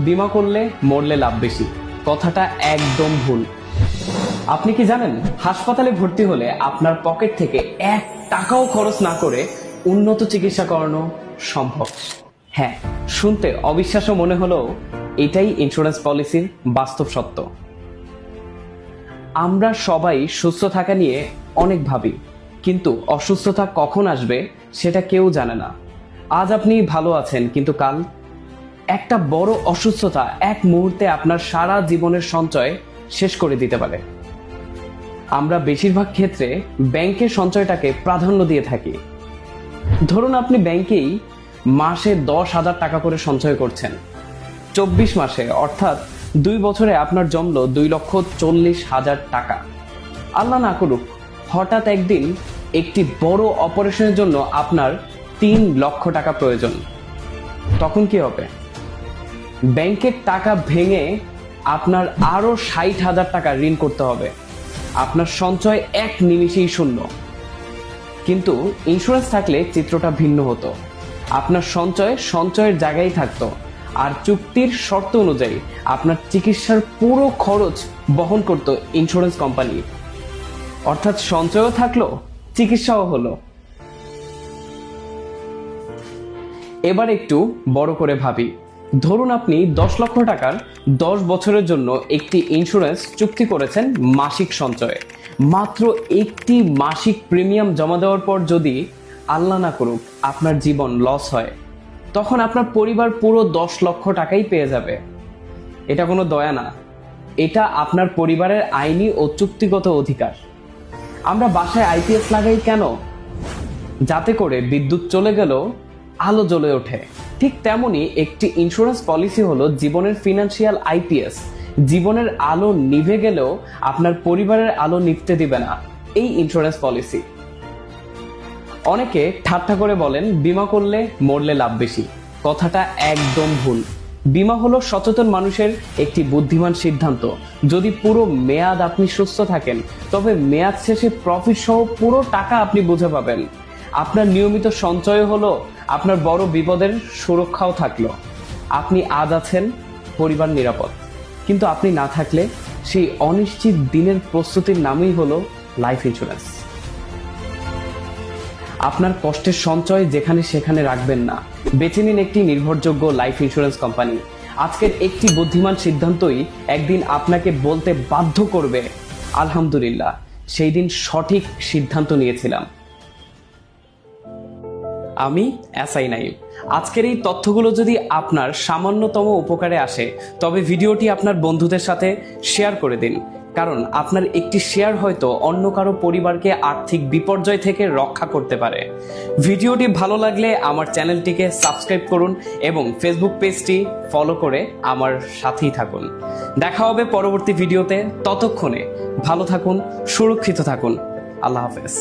বীমা করলে মরলে লাভ বেশি, কথাটা একদম ভুল। আপনি কি জানেন, হাসপাতালে ভর্তি হলে আপনার পকেট থেকে 1 টাকাও খরচ না করে উন্নত চিকিৎসা করানো সম্ভব। হ্যাঁ, শুনতে অবিশ্বাস্য মনে হলেও এটাই ইন্স্যুরেন্স পলিসির বাস্তব সত্য। আমরা সবাই সুস্থ থাকা নিয়ে অনেক ভাবি, কিন্তু অসুস্থতা কখন আসবে সেটা কেউ জানে না। আজ আপনি ভালো আছেন, কিন্তু কাল একটা বড় অসুস্থতা এক মুহূর্তে আপনার সারা জীবনের সঞ্চয় শেষ করে দিতে পারে। আমরা বেশিরভাগ ক্ষেত্রে ব্যাংকের সঞ্চয়টাকে প্রাধান্য দিয়ে থাকি। ধরুন আপনি ব্যাংকেই মাসে 10,000 টাকা করে সঞ্চয় করছেন। 24 মাসে অর্থাৎ 2 বছরে আপনার জমলো 2,40,000 টাকা। আল্লাহ না করুক, হঠাৎ একদিন একটি বড় অপারেশনের জন্য আপনার 3 লক্ষ টাকা প্রয়োজন। তখন কি হবে? ব্যাংকের টাকা ভেঙে আপনার আরো 60,000 টাকা ঋণ করতে হবে। আপনার সঞ্চয় এক নিমিষেই শূন্য। কিন্তু ইন্স্যুরেন্স থাকলে চিত্রটা ভিন্ন হতো। আপনার সঞ্চয়ের জায়গায় থাকতো, আর চুক্তির শর্ত অনুযায়ী আপনার চিকিৎসার পুরো খরচ বহন করত ইন্স্যুরেন্স কোম্পানি। অর্থাৎ সঞ্চয়ও থাকলো, চিকিৎসাও হলো। এবার একটু বড় করে ভাবি। ধরুন আপনি 10 লক্ষ টাকার 10 বছরের জন্য একটি ইন্স্যুরেন্স চুক্তি করেছেন মাসিক সঞ্চয়ে। মাত্র একটি মাসিক প্রিমিয়াম জমা দেওয়ার পর যদি আল্লাহ না করুক আপনার জীবন লস হয়, তখন আপনার পরিবার পুরো 10 লক্ষ টাকাই পেয়ে যাবে। এটা কোনো দয়া না, এটা আপনার পরিবারের আইনি ও চুক্তিগত অধিকার। আমরা বাসায় আইপিএস লাগাই কেন? যাতে করে বিদ্যুৎ চলে গেলেও আলো জ্বলে ওঠে। ঠিক তেমনি একটি ইন্স্যুরেন্স পলিসি হলো জীবনের ফিনান্সিয়াল আইপিএস। জীবনের আলো নিভে গেলেও আপনার পরিবারের আলো নিভতে দিবে না এই ইন্স্যুরেন্স পলিসি। অনেকে ঠাট্টা করে বলেন বীমা করলে মরলে লাভ বেশি, কথাটা একদম ভুল। বীমা হলো সচেতন মানুষের একটি বুদ্ধিমান সিদ্ধান্ত। যদি পুরো মেয়াদ আপনি সুস্থ থাকেন, তবে মেয়াদ শেষে প্রফিট সহ পুরো টাকা আপনি বুঝে পাবেন। আপনার নিয়মিত সঞ্চয় হলো আপনার বড় বিপদের সুরক্ষাও থাকলো। আপনি আজ আছেন, পরিবার নিরাপদ। কিন্তু আপনি না থাকলে সেই অনিশ্চিত দিনের প্রস্তুতির নামই হলো লাইফ ইন্স্যুরেন্স। আপনার কষ্টের সঞ্চয় যেখানে সেখানে রাখবেন না, বেছে নিন একটি নির্ভরযোগ্য লাইফ ইন্স্যুরেন্স কোম্পানি। আজকের একটি বুদ্ধিমান সিদ্ধান্তই একদিন আপনাকে বলতে বাধ্য করবে, আলহামদুলিল্লাহ, সেই দিন সঠিক সিদ্ধান্ত নিয়েছিলাম। আমি এসআই নাইম। আজকের এই তথ্যগুলো যদি আপনার সামান্যতম উপকারে আসে, তবে ভিডিওটি আপনার বন্ধুদের সাথে শেয়ার করে দিন। কারণ আপনার একটি শেয়ার হয়তো অন্য কারো পরিবারকে আর্থিক বিপর্যয় থেকে রক্ষা করতে পারে। ভিডিওটি ভালো লাগলে আমার চ্যানেলটিকে সাবস্ক্রাইব করুন এবং ফেসবুক পেজটি ফলো করে আমার সাথেই থাকুন। দেখা হবে পরবর্তী ভিডিওতে। ততক্ষণে ভালো থাকুন, সুরক্ষিত থাকুন। আল্লাহ হাফেজ।